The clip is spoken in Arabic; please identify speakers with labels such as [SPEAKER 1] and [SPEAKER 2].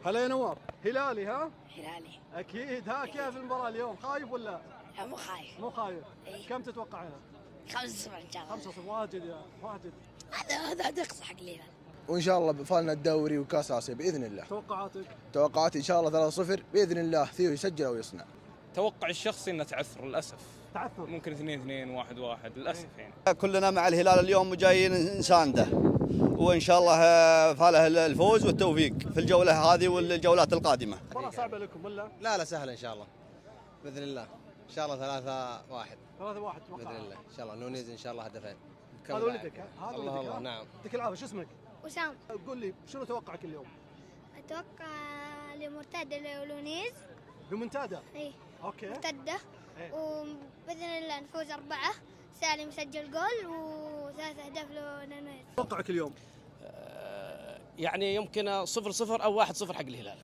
[SPEAKER 1] هلا يا نواف، هلالي ها؟
[SPEAKER 2] هلالي.
[SPEAKER 1] اكيد. ها كيف المباراة اليوم؟ خايف ولا؟
[SPEAKER 2] لا مو خايف.
[SPEAKER 1] مو خايف.
[SPEAKER 2] إيه.
[SPEAKER 1] كم تتوقع هنا؟
[SPEAKER 2] 5-0 ان شاء الله.
[SPEAKER 1] 5-0. واجد يا واجد.
[SPEAKER 2] هذا اقصى حق الهلال.
[SPEAKER 3] وان شاء الله بفالنا الدوري وكاس اسيا باذن الله.
[SPEAKER 1] توقعاتك؟
[SPEAKER 3] توقعاتي ان شاء الله 3-0 باذن الله، ثيو يسجل او يصنع.
[SPEAKER 4] توقع الشخصي انه تعثر للاسف.
[SPEAKER 1] تعثر.
[SPEAKER 4] ممكن 2-2 1-1 للاسف يعني.
[SPEAKER 5] كلنا مع الهلال اليوم وجايين نسانده، وان شاء الله فاله الفوز والتوفيق في الجوله هذه والجولات القادمه.
[SPEAKER 1] مباراة صعبة لكم ولا؟
[SPEAKER 6] لا سهل ان شاء الله باذن الله. ان شاء الله 3-1
[SPEAKER 1] 3-1 توقع.
[SPEAKER 6] باذن الله. ان شاء الله نونيز ان شاء الله هدفين.
[SPEAKER 1] هذا ولدك ها؟ هذا
[SPEAKER 6] الله
[SPEAKER 1] ولدك
[SPEAKER 6] الله
[SPEAKER 1] ها؟
[SPEAKER 6] نعم.
[SPEAKER 1] يعطيك العافية. شو اسمك؟
[SPEAKER 7] وسام.
[SPEAKER 1] قول لي شنو توقعك اليوم؟
[SPEAKER 7] اتوقع لمرتدة لونيز.
[SPEAKER 1] بمنتدى.
[SPEAKER 7] اي
[SPEAKER 1] اوكي.
[SPEAKER 7] مرتدة.
[SPEAKER 1] إيه.
[SPEAKER 7] وباذن الله نفوز 4. سالم يسجل جول و3 اهداف لونيز.
[SPEAKER 1] توقعك اليوم؟
[SPEAKER 8] يعني يمكن 0-0 أو 1-0 حق الهلال.